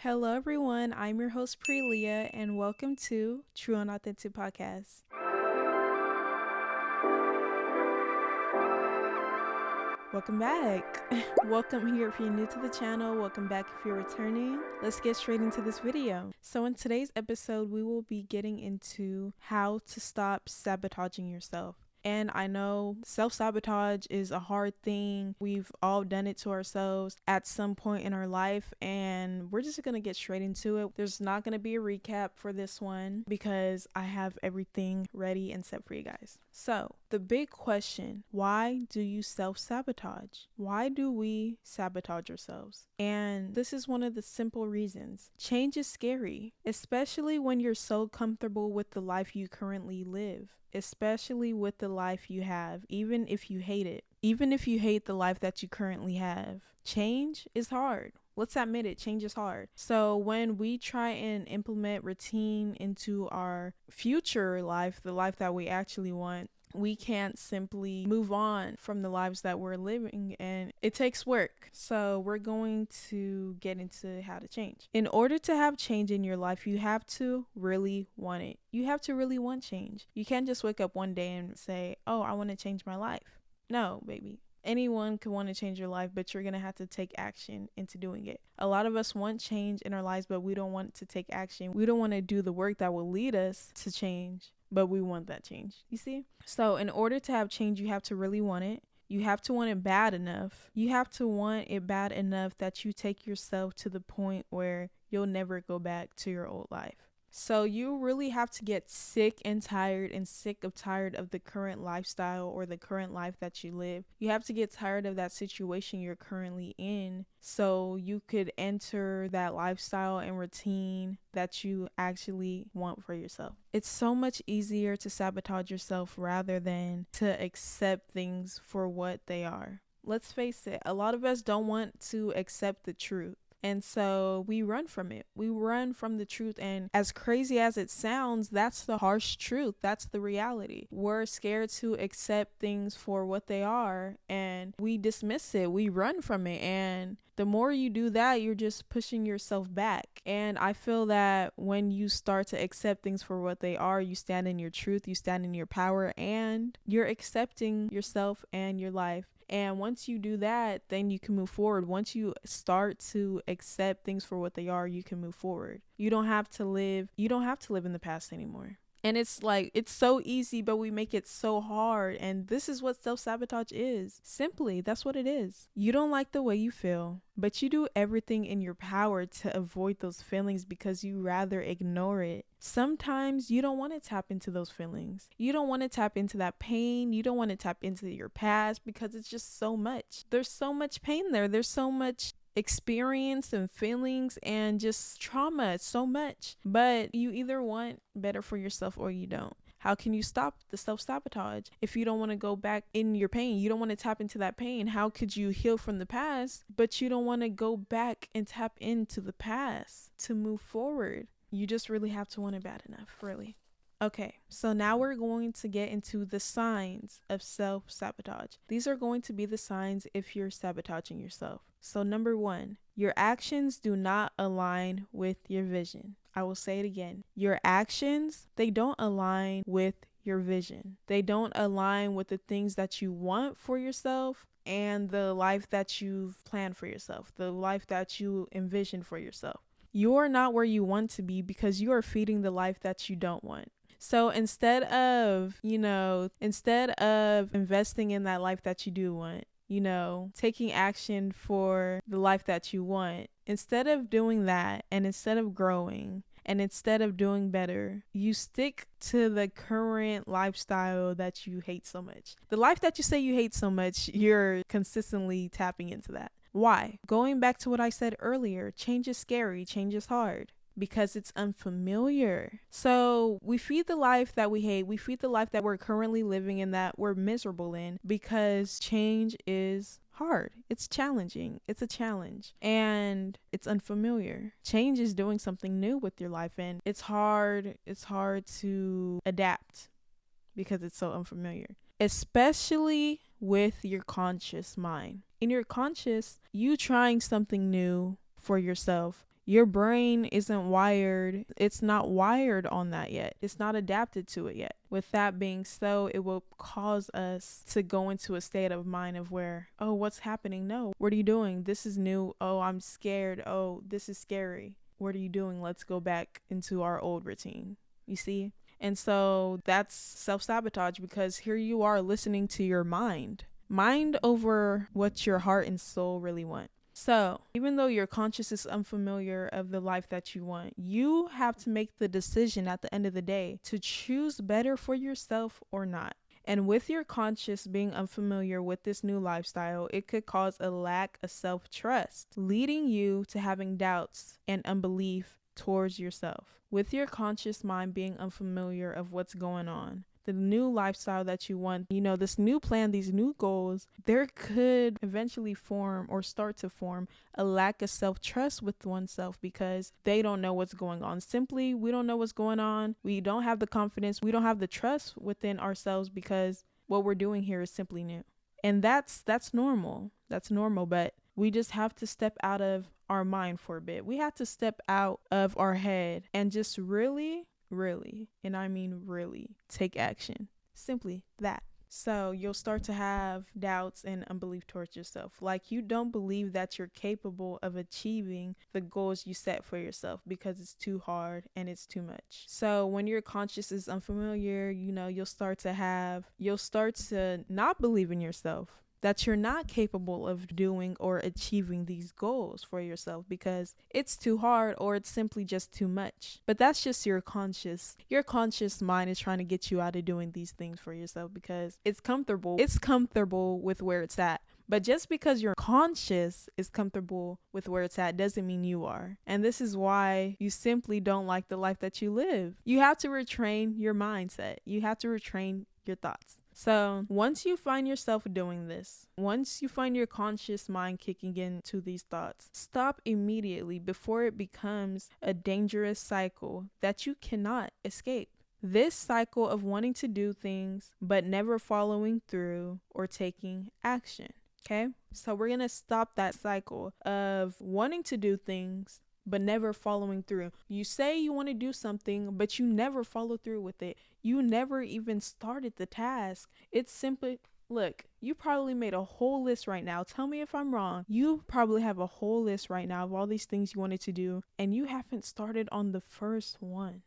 Hello, everyone. I'm your host, Priiliyah, and welcome to Trueandauthenticpodcast. Welcome back. Welcome here if you're new to the channel. Welcome back if you're returning. Let's get straight into this video. So in today's episode, we will be getting into how to stop sabotaging yourself. And I know self-sabotage is a hard thing. We've all done it to ourselves at some point in our life, and we're just going to get straight into it. There's not going to be a recap for this one because I have everything ready and set for you guys. So the big question, why do you self-sabotage? Why do we sabotage ourselves? And this is one of the simple reasons. Change is scary, especially when you're so comfortable with the life you currently live. Especially with the life you have, even if you hate it. Even if you hate the life that you currently have. Change is hard. Let's admit it, change is hard. So when we try and implement routine into our future life, the life that we actually want, we can't simply move on from the lives that we're living, and it takes work. So we're going to get into how to change. In order to have change in your life, you have to really want it. You have to really want change. You can't just wake up one day and say, oh, I want to change my life. No, baby. Anyone could want to change your life, but you're going to have to take action into doing it. A lot of us want change in our lives, but we don't want to take action. We don't want to do the work that will lead us to change, but we want that change. You see? So in order to have change, you have to really want it. You have to want it bad enough. You have to want it bad enough that you take yourself to the point where you'll never go back to your old life. So you really have to get sick and tired of the current lifestyle or the current life that you live. You have to get tired of that situation you're currently in so you could enter that lifestyle and routine that you actually want for yourself. It's so much easier to sabotage yourself rather than to accept things for what they are. Let's face it, a lot of us don't want to accept the truth. And so we run from it. We run from the truth. And as crazy as it sounds, that's the harsh truth. That's the reality. We're scared to accept things for what they are, and we dismiss it. We run from it. And the more you do that, you're just pushing yourself back. And I feel that when you start to accept things for what they are, you stand in your truth, you stand in your power, and you're accepting yourself and your life. And once you do that, then you can move forward. Once you start to accept things for what they are, you can move forward. You don't have to live in the past anymore. And it's so easy, but we make it so hard. And this is what self-sabotage is. Simply, that's what it is. You don't like the way you feel, but you do everything in your power to avoid those feelings because you rather ignore it. Sometimes you don't want to tap into those feelings. You don't want to tap into that pain. You don't want to tap into your past because it's just so much. There's so much pain there. There's so much experience and feelings and just trauma, so much. But you either want better for yourself or you don't. How can you stop the self-sabotage if you don't want to go back in your pain? You don't want to tap into that pain. How could you heal from the past, but you don't want to go back and tap into the past to move forward? You just really have to want it bad enough, really. Okay, so now we're going to get into the signs of self-sabotage. These are going to be the signs if you're sabotaging yourself. So number 1, your actions do not align with your vision. I will say it again. Your actions, they don't align with your vision. They don't align with the things that you want for yourself and the life that you've planned for yourself, the life that you envision for yourself. You are not where you want to be because you are feeding the life that you don't want. So instead of investing in that life that you do want, taking action for the life that you want, instead of doing that and instead of growing and instead of doing better, you stick to the current lifestyle that you hate so much. The life that you say you hate so much, you're consistently tapping into that. Why? Going back to what I said earlier, change is scary, change is hard. Because it's unfamiliar. So we feed the life that we hate. We feed the life that we're currently living in that we're miserable in because change is hard. It's challenging. It's a challenge. And it's unfamiliar. Change is doing something new with your life, and it's hard. It's hard to adapt because it's so unfamiliar. Especially with your conscious mind. In your conscious, you trying something new for yourself, Your brain isn't wired. It's not wired on that yet. It's not adapted to it yet. With that being so, it will cause us to go into a state of mind of where, oh, what's happening? No. What are you doing? This is new. Oh, I'm scared. Oh, this is scary. What are you doing? Let's go back into our old routine. You see? And so that's self-sabotage, because here you are listening to your mind over what your heart and soul really want. So even though your conscious is unfamiliar of the life that you want, you have to make the decision at the end of the day to choose better for yourself or not. And with your conscious being unfamiliar with this new lifestyle, it could cause a lack of self-trust, leading you to having doubts and unbelief towards yourself. With your conscious mind being unfamiliar of what's going on, the new lifestyle that you want, this new plan, these new goals, there could eventually form or start to form a lack of self-trust with oneself, because they don't know what's going on. Simply, we don't know what's going on. We don't have the confidence. We don't have the trust within ourselves, because what we're doing here is simply new. And that's normal. That's normal, but we just have to step out of our mind for a bit. We have to step out of our head and just really, and I mean really, take action. Simply that. So you'll start to have doubts and unbelief towards yourself. Like, you don't believe that you're capable of achieving the goals you set for yourself, because it's too hard and it's too much. So when your conscious is unfamiliar, you'll start to not believe in yourself, that you're not capable of doing or achieving these goals for yourself, because it's too hard or it's simply just too much. But that's just your conscious. Your conscious mind is trying to get you out of doing these things for yourself, because it's comfortable. It's comfortable with where it's at. But just because your conscious is comfortable with where it's at doesn't mean you are. And this is why you simply don't like the life that you live. You have to retrain your mindset. You have to retrain your thoughts. So once you find yourself doing this, once you find your conscious mind kicking into these thoughts, stop immediately before it becomes a dangerous cycle that you cannot escape. This cycle of wanting to do things but never following through or taking action. Okay? So we're going to stop that cycle of wanting to do things but never following through. You say you want to do something, but you never follow through with it. You never even started the task. It's simply, look, you probably made a whole list right now. Tell me if I'm wrong. You probably have a whole list right now of all these things you wanted to do, and you haven't started on the first one.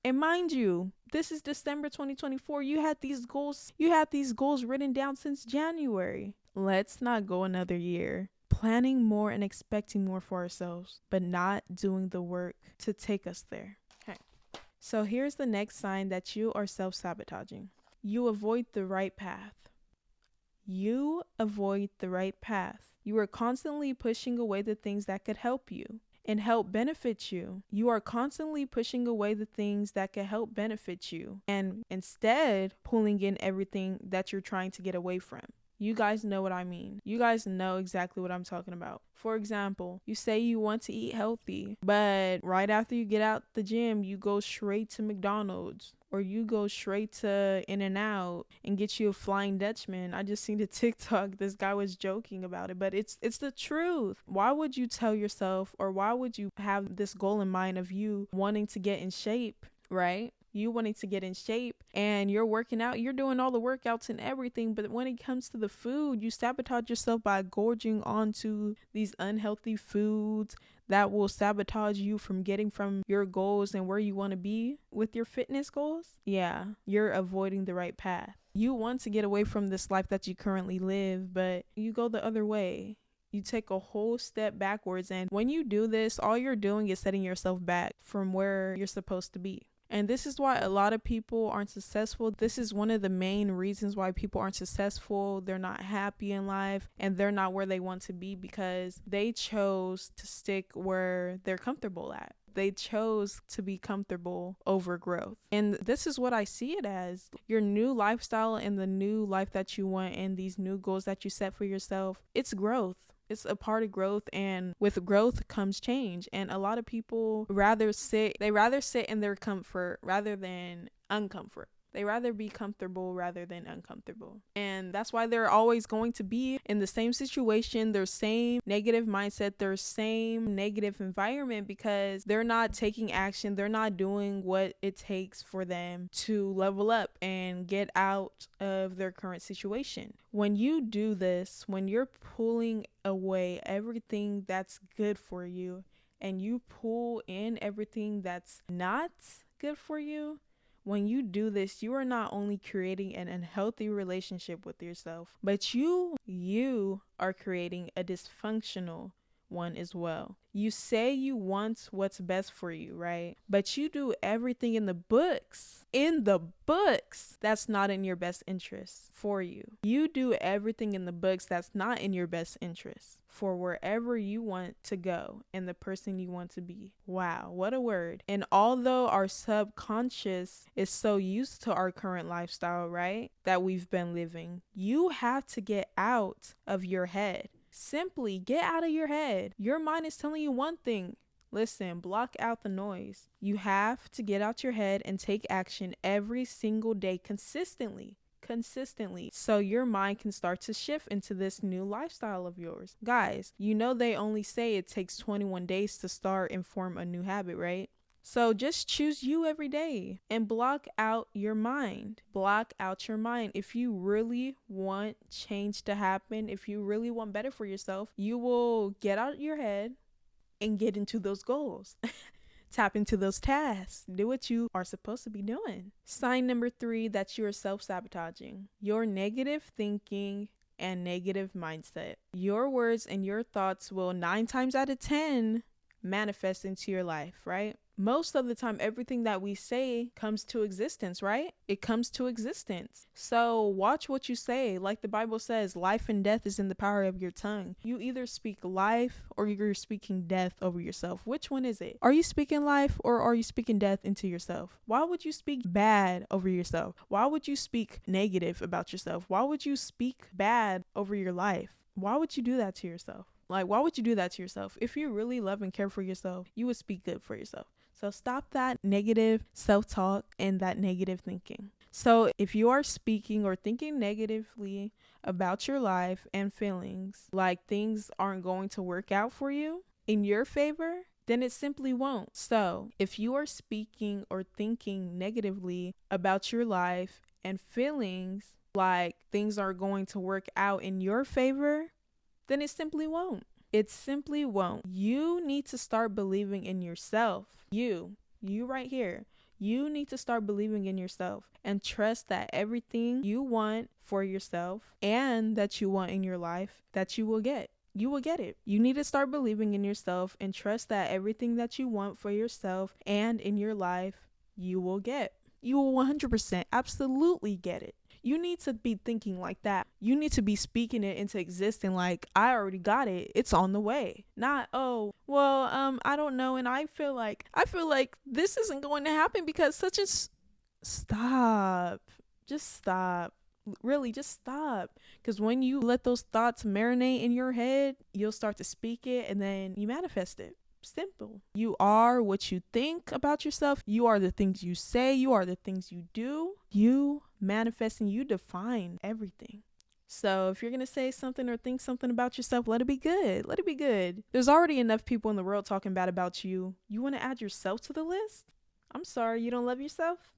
And mind you, this is December 2024. You had these goals written down since January. Let's not go another year planning more and expecting more for ourselves, but not doing the work to take us there. Okay. So here's the next sign that you are self-sabotaging. You avoid the right path. You avoid the right path. You are constantly pushing away the things that could help you and help benefit you. You are constantly pushing away the things that could help benefit you, and instead pulling in everything that you're trying to get away from. You guys know what I mean. You guys know exactly what I'm talking about. For example, you say you want to eat healthy, but right after you get out the gym, you go straight to McDonald's, or you go straight to In-N-Out and get you a Flying Dutchman. I just seen a TikTok. This guy was joking about it, but it's the truth. Why would you tell yourself, or why would you have this goal in mind of you wanting to get in shape, right? You wanting to get in shape, and you're working out, you're doing all the workouts and everything, but when it comes to the food, you sabotage yourself by gorging onto these unhealthy foods that will sabotage you from getting from your goals and where you want to be with your fitness goals. Yeah, you're avoiding the right path. You want to get away from this life that you currently live, but you go the other way. You take a whole step backwards, and when you do this, all you're doing is setting yourself back from where you're supposed to be. And this is why a lot of people aren't successful. This is one of the main reasons why people aren't successful. They're not happy in life, and they're not where they want to be, because they chose to stick where they're comfortable at. They chose to be comfortable over growth. And this is what I see it as. Your new lifestyle and the new life that you want and these new goals that you set for yourself, it's growth. It's a part of growth, and with growth comes change. And a lot of people rather sit in their comfort rather than uncomfort. They rather be comfortable rather than uncomfortable. And that's why they're always going to be in the same situation, their same negative mindset, their same negative environment, because they're not taking action. They're not doing what it takes for them to level up and get out of their current situation. When you do this, when you're pulling away everything that's good for you and you pull in everything that's not good for you, when you do this, you are not only creating an unhealthy relationship with yourself, but you are creating a dysfunctional one as well. You say you want what's best for you, right? But you do everything in the books that's not in your best interest for you. You do everything in the books that's not in your best interest for wherever you want to go and the person you want to be. Wow, what a word. And although our subconscious is so used to our current lifestyle, right, that we've been living, you have to get out of your head. Simply get out of your head. Your mind is telling you one thing. Listen, block out the noise. You have to get out your head and take action every single day consistently, so your mind can start to shift into this new lifestyle of yours. Guys, you know they only say it takes 21 days to start and form a new habit, right? So just choose you every day and block out your mind. Block out your mind. If you really want change to happen, if you really want better for yourself, you will get out your head and get into those goals. Tap into those tasks. Do what you are supposed to be doing. Sign number 3 that you are self-sabotaging. Your negative thinking and negative mindset. Your words and your thoughts will 9 times out of 10 manifest into your life, right? Most of the time, everything that we say comes to existence, right? It comes to existence. So watch what you say. Like the Bible says, life and death is in the power of your tongue. You either speak life or you're speaking death over yourself. Which one is it? Are you speaking life or are you speaking death into yourself? Why would you speak bad over yourself? Why would you speak negative about yourself? Why would you speak bad over your life? Why would you do that to yourself? Like, why would you do that to yourself? If you really love and care for yourself, you would speak good for yourself. So stop that negative self-talk and that negative thinking. So if you are speaking or thinking negatively about your life and feelings, like things aren't going to work out for you in your favor, then it simply won't. So if you are speaking or thinking negatively about your life and feelings, like things are going to work out in your favor, then it simply won't. It simply won't. You need to start believing in yourself. You right here. You need to start believing in yourself and trust that everything you want for yourself and that you want in your life, that you will get. You will get it. You need to start believing in yourself and trust that everything that you want for yourself and in your life, you will get. You will 100% absolutely get it. You need to be thinking like that. You need to be speaking it into existence like, I already got it. It's on the way. Not, oh, well, I don't know. And I feel like this isn't going to happen because such as stop. Just stop. Really, just stop. Because when you let those thoughts marinate in your head, you'll start to speak it and then you manifest it. Simple. You are what you think about yourself. You are the things you say. You are the things you do. You manifest and you define everything. So if you're going to say something or think something about yourself, let it be good. Let it be good. There's already enough people in the world talking bad about you. You want to add yourself to the list? I'm sorry, you don't love yourself?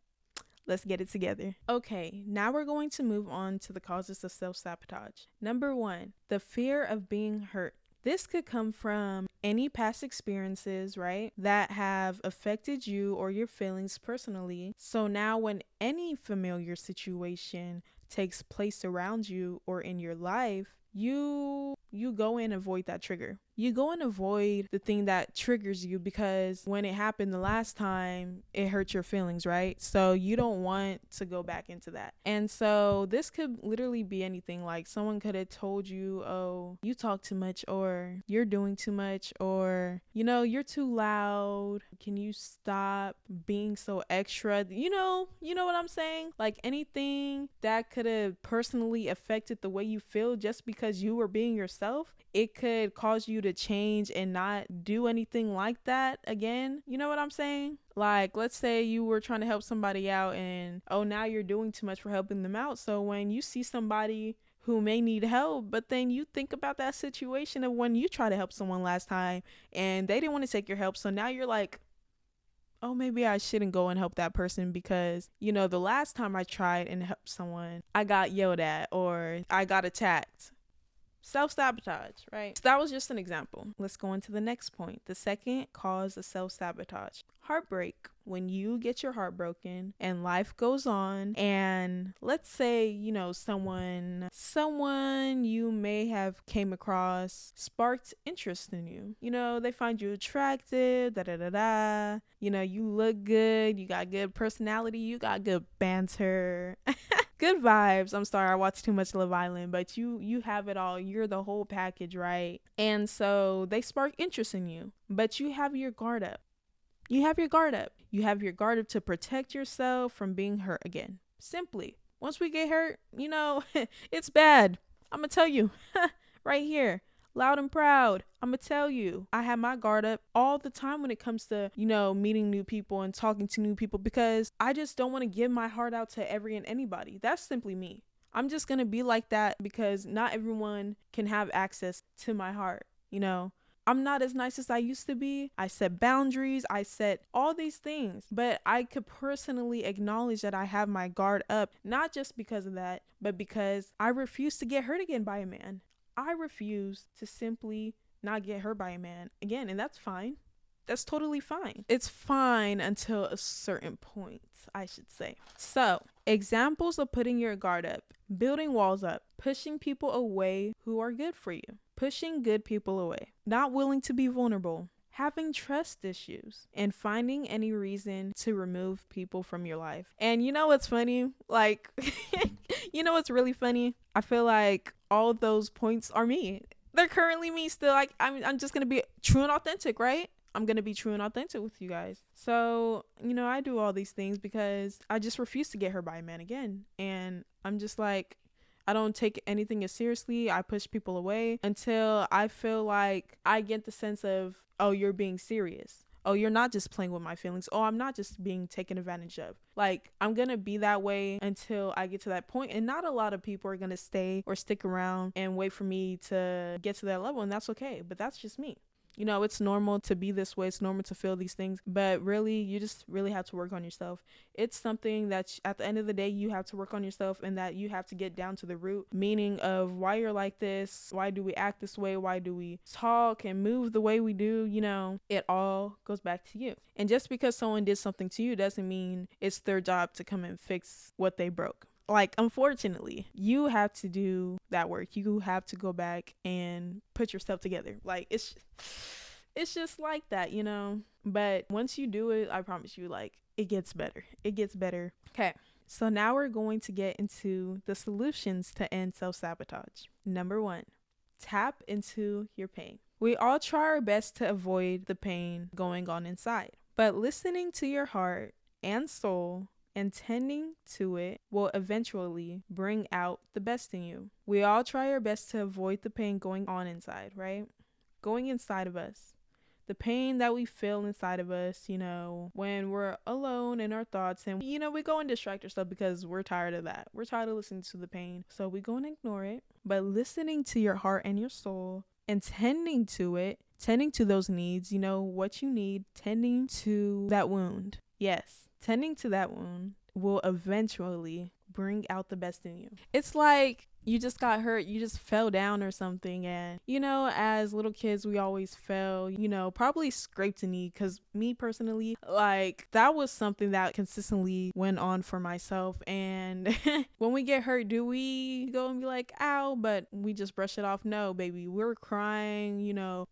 Let's get it together. Okay, now we're going to move on to the causes of self-sabotage. Number 1, the fear of being hurt. This could come from any past experiences, right, that have affected you or your feelings personally. So now when any familiar situation takes place around you or in your life, you go and avoid that trigger. You go and avoid the thing that triggers you because when it happened the last time, it hurt your feelings, right? So you don't want to go back into that. And so this could literally be anything. Like someone could have told you, oh, you talk too much, or you're doing too much, or, you know, you're too loud. Can you stop being so extra? You know what I'm saying? Like anything that could have personally affected the way you feel just because because you were being yourself, it could cause you to change and not do anything like that again. You know what I'm saying? Like, let's say you were trying to help somebody out and, oh, now you're doing too much for helping them out. So when you see somebody who may need help, but then you think about that situation of when you tried to help someone last time and they didn't want to take your help. So now you're like, oh, maybe I shouldn't go and help that person because, the last time I tried and helped someone, I got yelled at or I got attacked. Self-sabotage, right? So that was just an example. Let's go into the next point. The second cause of self-sabotage: heartbreak. When you get your heart broken and life goes on, and let's say, someone you may have came across sparked interest in you. They find you attractive, you look good, you got good personality, you got good banter. Good vibes. I'm sorry, I watched too much Love Island, but you have it all. You're the whole package, right? And so they spark interest in you, but you have your guard up. You have your guard up. You have your guard up to protect yourself from being hurt again. Simply. Once we get hurt, it's bad. I'm going to tell you right here, loud and proud. I'm going to tell you, I have my guard up all the time when it comes to, meeting new people and talking to new people, because I just don't want to give my heart out to every and anybody. That's simply me. I'm just going to be like that because not everyone can have access to my heart. I'm not as nice as I used to be. I set boundaries. I set all these things. But I could personally acknowledge that I have my guard up, not just because of that, but because I refuse to get hurt again by a man. I refuse to simply not get hurt by a man again. And that's fine. That's totally fine. It's fine until a certain point, I should say. So, examples of putting your guard up: building walls up, pushing people away who are good for you, pushing good people away, not willing to be vulnerable, having trust issues, and finding any reason to remove people from your life. And you know what's funny? Like, what's really funny? I feel like all those points are me. They're currently me still. Like, I'm just going to be true and authentic, right? I'm going to be true and authentic with you guys. So, I do all these things because I just refuse to get hurt by a man again. And I'm just like, I don't take anything as seriously. I push people away until I feel like I get the sense of, oh, you're being serious. Oh, you're not just playing with my feelings. Oh, I'm not just being taken advantage of. Like, I'm going to be that way until I get to that point. And not a lot of people are going to stay or stick around and wait for me to get to that level. And that's okay. But that's just me. It's normal to be this way. It's normal to feel these things. But really, you just really have to work on yourself. It's something that at the end of the day, you have to work on yourself, and that you have to get down to the root meaning of why you're like this. Why do we act this way? Why do we talk and move the way we do? It all goes back to you. And just because someone did something to you doesn't mean it's their job to come and fix what they broke. Like, unfortunately, you have to do that work. You have to go back and put yourself together. Like, it's just like that, But once you do it, I promise you, like, it gets better. It gets better. Okay. So now we're going to get into the solutions to end self-sabotage. Number 1, tap into your pain. We all try our best to avoid the pain going on inside, but listening to your heart and soul and tending to it will eventually bring out the best in you. We all try our best to avoid the pain going on inside, right? Going inside of us. The pain that we feel inside of us, when we're alone in our thoughts, and, we go and distract ourselves because we're tired of that. We're tired of listening to the pain. So we go and ignore it. But listening to your heart and your soul and tending to it, tending to those needs, what you need, tending to that wound. Yes. Tending to that wound will eventually bring out the best in you. It's like you just got hurt, you just fell down or something, and as little kids we always fell, probably scraped a knee, because me personally, like, that was something that consistently went on for myself. And when we get hurt, do we go and be like, ow, but we just brush it off? No, baby, we're crying,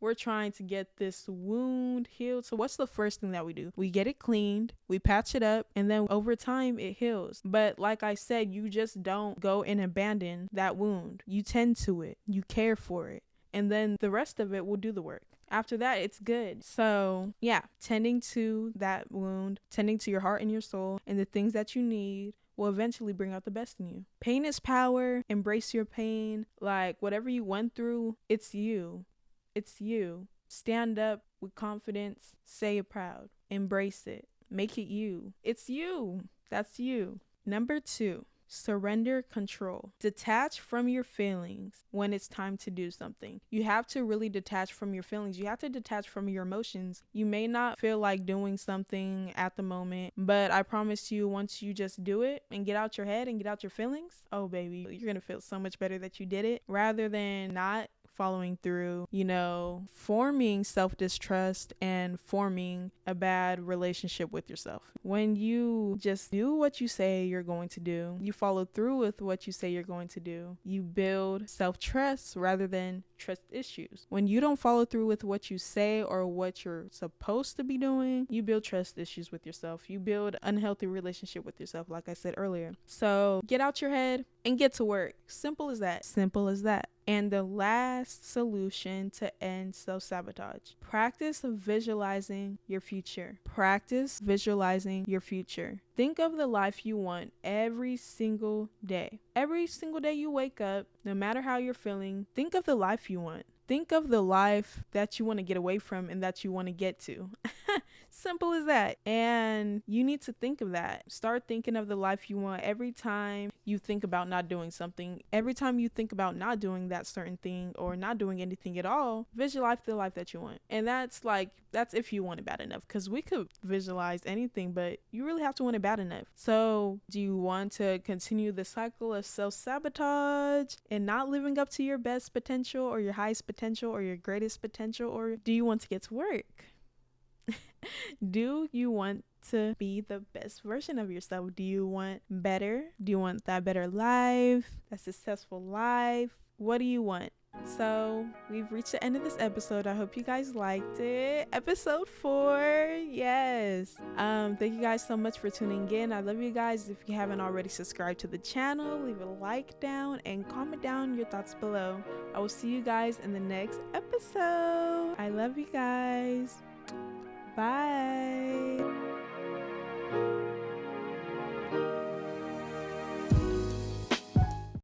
we're trying to get this wound healed. So what's the first thing that we do? We get it cleaned, we patch it up, and then over time it heals. But like I said, you just don't go and abandon that wound. You tend to it, you care for it, and then the rest of it will do the work. After that, it's good. So yeah, tending to that wound, tending to your heart and your soul and the things that you need will eventually bring out the best in you. Pain is power. Embrace your pain. Like, whatever you went through, it's you. It's you. Stand up with confidence. Say it proud. Embrace it. Make it you. It's you. That's you. Number 2. Surrender control. Detach from your feelings when it's time to do something. You have to really detach from your feelings. You have to detach from your emotions. You may not feel like doing something at the moment, but I promise you, once you just do it and get out your head and get out your feelings, oh baby, you're gonna feel so much better that you did it, rather than not following through, forming self-distrust and forming a bad relationship with yourself. When you just do what you say you're going to do, you follow through with what you say you're going to do, you build self-trust rather than trust issues. When you don't follow through with what you say or what you're supposed to be doing, you build trust issues with yourself. You build unhealthy relationship with yourself, like I said earlier. So get out your head and get to work. Simple as that. Simple as that. And the last solution to end self-sabotage. Practice visualizing your future. Practice visualizing your future. Think of the life you want every single day. Every single day you wake up, no matter how you're feeling, think of the life you want. Think of the life that you want to get away from and that you want to get to. Simple as that. And you need to think of that. Start thinking of the life you want every time you think about not doing something. Every time you think about not doing that certain thing or not doing anything at all, visualize the life that you want. And that's if you want it bad enough, because we could visualize anything, but you really have to want it bad enough. So do you want to continue the cycle of self-sabotage and not living up to your best potential or your highest potential or your greatest potential, or do you want to get to work? Do you want to be the best version of yourself? Do you want better? Do you want that better life, that successful life? What do you want? So we've reached the end of this episode. I hope you guys liked it. Episode 4. Yes. Thank you guys so much for tuning in. I love you guys. If you haven't already subscribed to the channel, leave a like down and comment down your thoughts below. I will see you guys in the next episode. I love you guys. Bye.